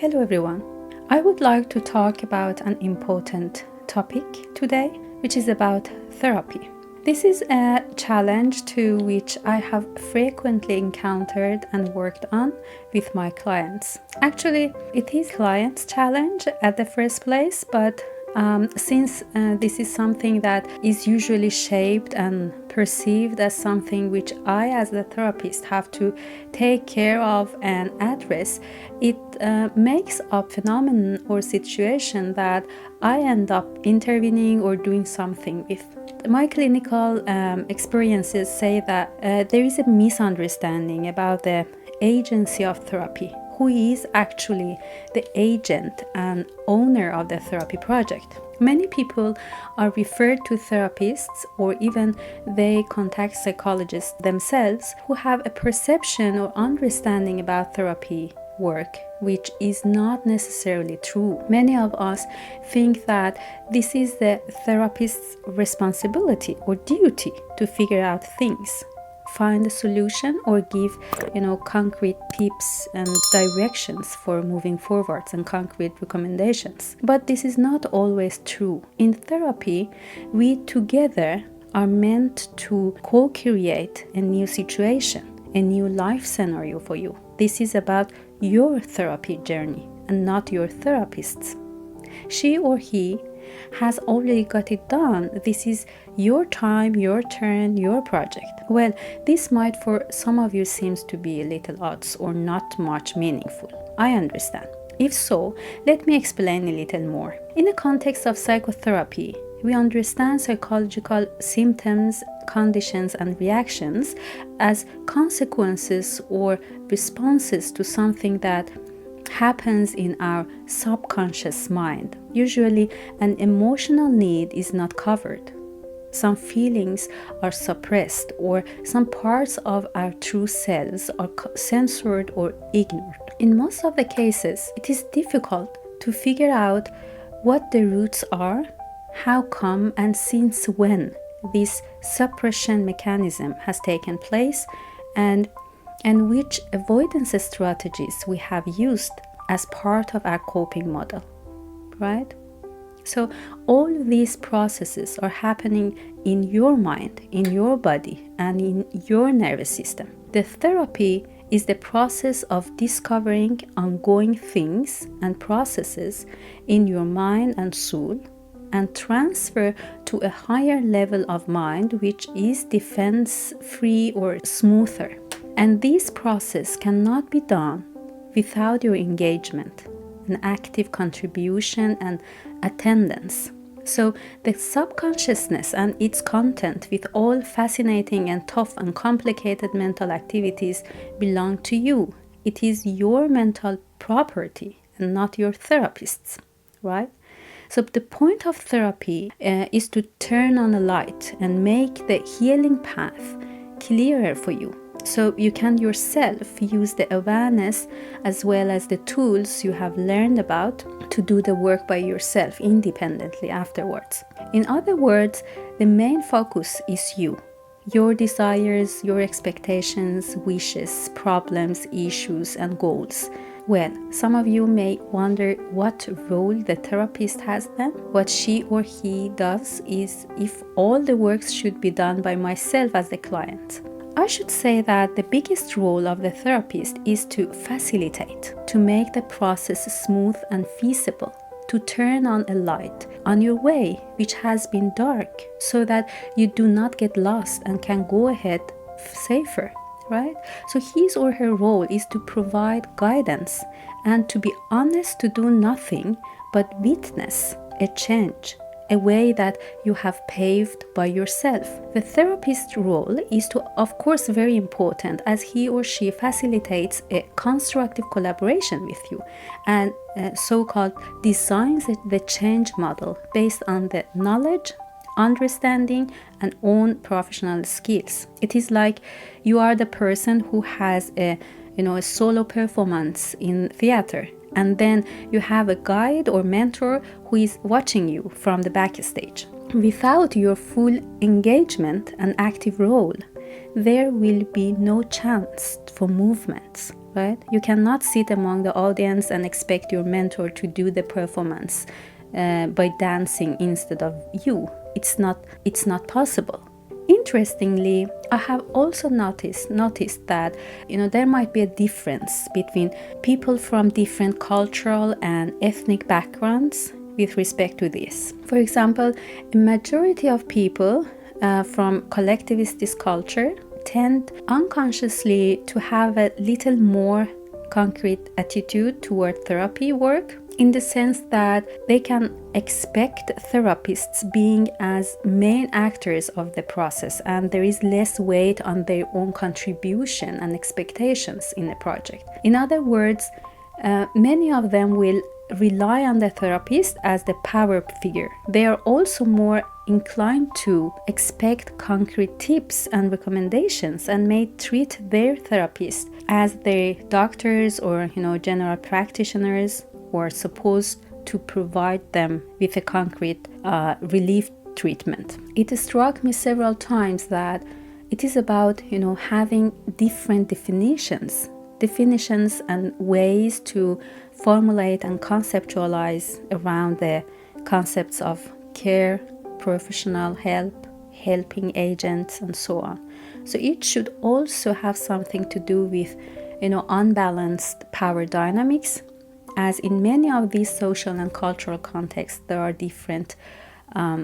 Hello everyone. I would like to talk about an important topic today, which is about therapy. This is a challenge to which I have frequently encountered and worked on with my clients. Actually, it is clients' challenge at the first place, but since this is something that is usually shaped and perceived as something which I, as the therapist, have to take care of and address, it makes a phenomenon or situation that I end up intervening or doing something with. My clinical experiences say that there is a misunderstanding about the agency of therapy. Who is actually the agent and owner of the therapy project? Many people are referred to therapists, or even they contact psychologists themselves who have a perception or understanding about therapy work, which is not necessarily true. Many of us think that this is the therapist's responsibility or duty to figure out things, find a solution, or give concrete tips and directions for moving forwards and concrete recommendations. But this is not always true. In therapy, we together are meant to co-create a new situation, a new life scenario for you. This is about your therapy journey and not your therapist's. She or he has already got it done. This is your time, your turn, your project. Well, this might for some of you seems to be a little odds or not much meaningful. I understand. If so, let me explain a little more. In the context of psychotherapy, we understand psychological symptoms, conditions, and reactions as consequences or responses to something that happens in our subconscious mind. Usually, an emotional need is not covered. Some feelings are suppressed, or some parts of our true selves are censored or ignored. In most of the cases, it is difficult to figure out what the roots are, how come, and since when this suppression mechanism has taken place, and which avoidance strategies we have used as part of our coping model, right? So all these processes are happening in your mind, in your body, and in your nervous system. The therapy is the process of discovering ongoing things and processes in your mind and soul, and transfer to a higher level of mind, which is defense-free or smoother. And this process cannot be done without your engagement, an active contribution, and attendance. So the subconsciousness and its content, with all fascinating and tough and complicated mental activities, belong to you. It is your mental property and not your therapist's, right? So the point of therapy is to turn on a light and make the healing path clearer for you, so you can yourself use the awareness as well as the tools you have learned about to do the work by yourself independently afterwards. In other words, the main focus is you, your desires, your expectations, wishes, problems, issues, and goals. Well, some of you may wonder what role the therapist has then. What she or he does is if all the work should be done by myself as the client. I should say that the biggest role of the therapist is to facilitate, to make the process smooth and feasible, to turn on a light on your way which has been dark, so that you do not get lost and can go ahead safer, right? So his or her role is to provide guidance and to be honest, to do nothing but witness a change, a way that you have paved by yourself. The therapist's role is to, of course, very important, as he or she facilitates a constructive collaboration with you and so-called designs the change model based on the knowledge, understanding, and own professional skills. It is like you are the person who has a solo performance in theater, and then you have a guide or mentor who is watching you from the backstage. Without your full engagement and active role, there will be no chance for movements right? You cannot sit among the audience and expect your mentor to do the performance by dancing instead of you. It's not possible. Interestingly, I have also noticed that there might be a difference between people from different cultural and ethnic backgrounds with respect to this. For example, a majority of people from collectivist culture tend unconsciously to have a little more concrete attitude toward therapy work, in the sense that they can expect therapists being as main actors of the process, and there is less weight on their own contribution and expectations in a project. In other words, many of them will rely on the therapist as the power figure. They are also more inclined to expect concrete tips and recommendations, and may treat their therapist as their doctors or general practitioners, who are supposed to provide them with a concrete relief treatment. It struck me several times that it is about having different definitions and ways to formulate and conceptualize around the concepts of care, professional help, helping agents, and so on. So it should also have something to do with unbalanced power dynamics, as in many of these social and cultural contexts there are different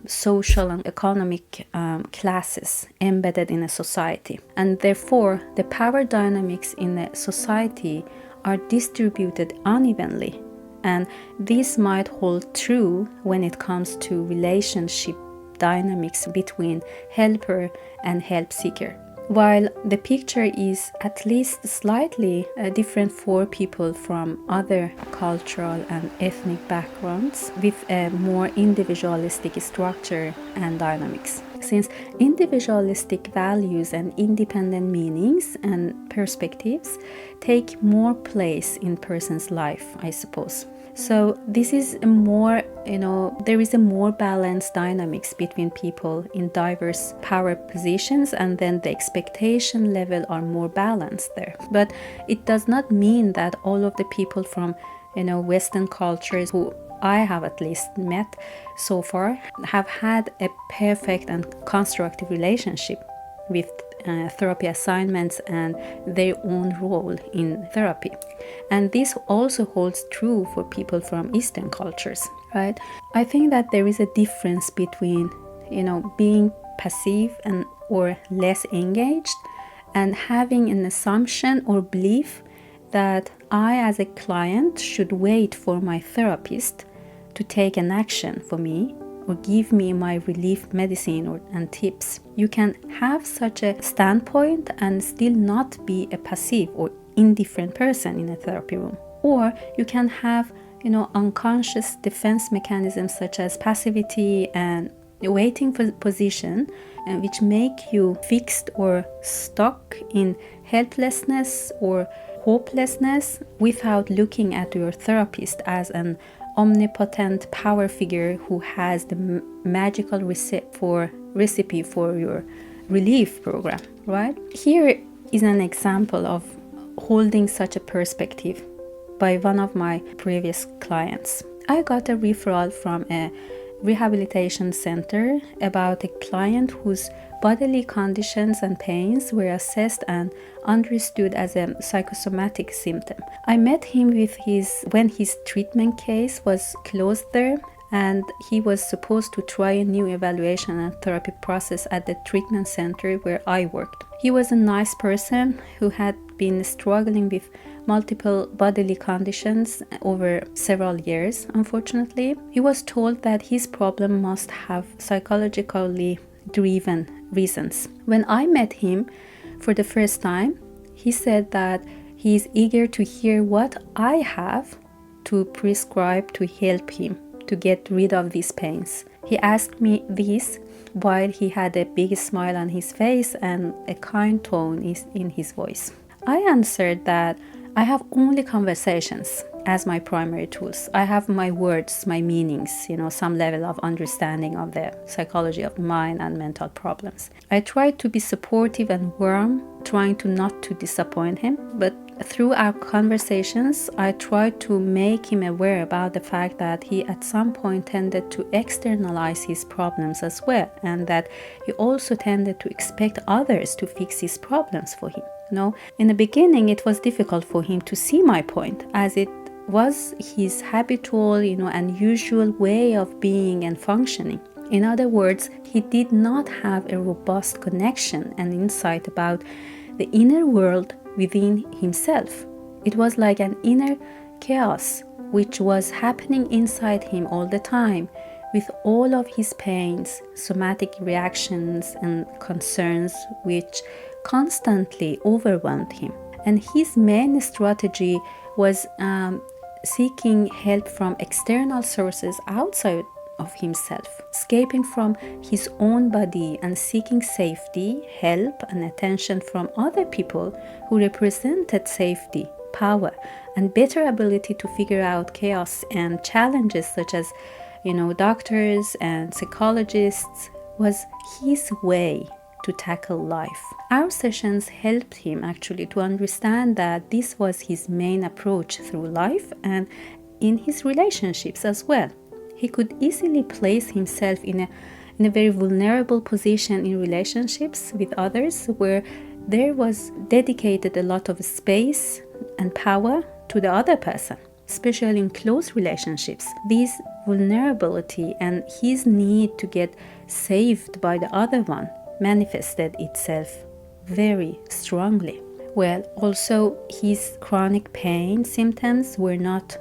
social and economic classes embedded in a society, and therefore the power dynamics in a society are distributed unevenly, and this might hold true when it comes to relationship dynamics between helper and help seeker. While the picture is at least slightly different for people from other cultural and ethnic backgrounds with a more individualistic structure and dynamics. Since individualistic values and independent meanings and perspectives take more place in person's life, I suppose. So this is a more, there is a more balanced dynamics between people in diverse power positions, and then the expectation level are more balanced there. But it does not mean that all of the people from, Western cultures who I have at least met so far have had a perfect and constructive relationship with therapy assignments and their own role in therapy. And this also holds true for people from Eastern cultures, right? I think that there is a difference between, being passive and or less engaged, and having an assumption or belief that I as a client should wait for my therapist to take an action for me or give me my relief medicine and tips. You can have such a standpoint and still not be a passive or indifferent person in a therapy room. Or you can have, unconscious defense mechanisms such as passivity and waiting for position, which make you fixed or stuck in helplessness or hopelessness without looking at your therapist as an omnipotent power figure who has the magical recipe for your relief program, right? Here is an example of holding such a perspective by one of my previous clients. I got a referral from a rehabilitation center about a client whose bodily conditions and pains were assessed and understood as a psychosomatic symptom. I met him when his treatment case was closed there, and he was supposed to try a new evaluation and therapy process at the treatment center where I worked. He was a nice person who had been struggling with multiple bodily conditions over several years, unfortunately. He was told that his problem must have psychologically driven reasons. When I met him for the first time, he said that he is eager to hear what I have to prescribe to help him to get rid of these pains. He asked me this while he had a big smile on his face and a kind tone in his voice. I answered that I have only conversations as my primary tools. I have my words, my meanings, some level of understanding of the psychology of mind and mental problems. I tried to be supportive and warm, trying to not to disappoint him, but through our conversations, I tried to make him aware about the fact that he at some point tended to externalize his problems as well, and that he also tended to expect others to fix his problems for him. In the beginning, it was difficult for him to see my point, as it was his habitual, and usual way of being and functioning. In other words, he did not have a robust connection and insight about the inner world within himself. It was like an inner chaos which was happening inside him all the time, with all of his pains, somatic reactions and concerns which constantly overwhelmed him. And his main strategy was seeking help from external sources outside of himself, escaping from his own body and seeking safety, help, and attention from other people who represented safety, power, and better ability to figure out chaos and challenges, such as, doctors and psychologists, was his way to tackle life. Our sessions helped him actually to understand that this was his main approach through life and in his relationships as well. He could easily place himself in a very vulnerable position in relationships with others, where there was dedicated a lot of space and power to the other person, especially in close relationships. This vulnerability and his need to get saved by the other one manifested itself very strongly. Well, also his chronic pain symptoms were not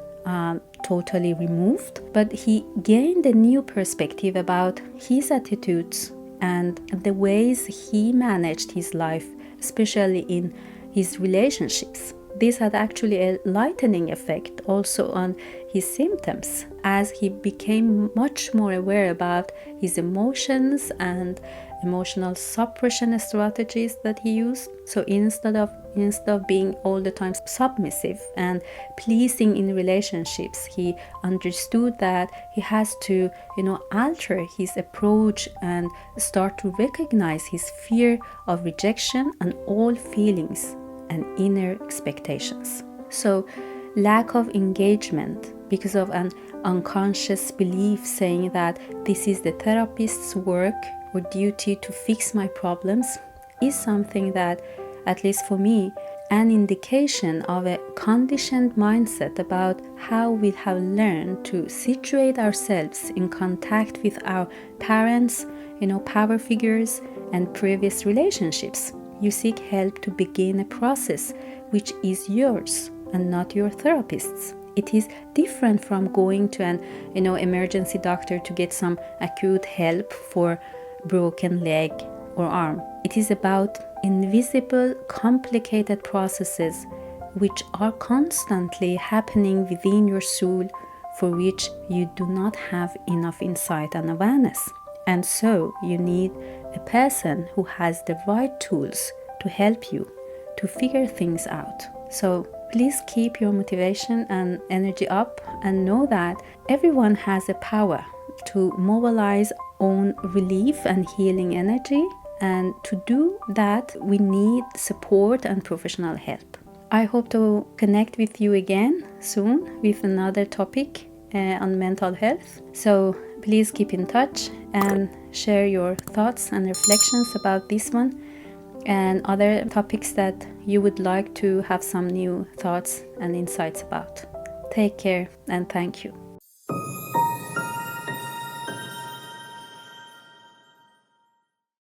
totally removed, but he gained a new perspective about his attitudes and the ways he managed his life, especially in his relationships. This had actually a lightening effect also on his symptoms, as he became much more aware about his emotions and emotional suppression strategies that he used. So instead of being all the time submissive and pleasing in relationships, he understood that he has to, alter his approach and start to recognize his fear of rejection and all feelings and inner expectations. So lack of engagement because of an unconscious belief saying that this is the therapist's work or duty to fix my problems is something that, at least for me, an indication of a conditioned mindset about how we have learned to situate ourselves in contact with our parents, power figures, and previous relationships. You seek help to begin a process which is yours and not your therapist's. It is different from going to an emergency doctor to get some acute help for broken leg or arm. It is about invisible, complicated processes which are constantly happening within your soul, for which you do not have enough insight and awareness. And so you need a person who has the right tools to help you to figure things out. So please keep your motivation and energy up, and know that everyone has the power to mobilize own relief and healing energy, and to do that we need support and professional help. I hope to connect with you again soon with another topic on mental health. So please keep in touch and share your thoughts and reflections about this one and other topics that you would like to have some new thoughts and insights about. Take care and thank you.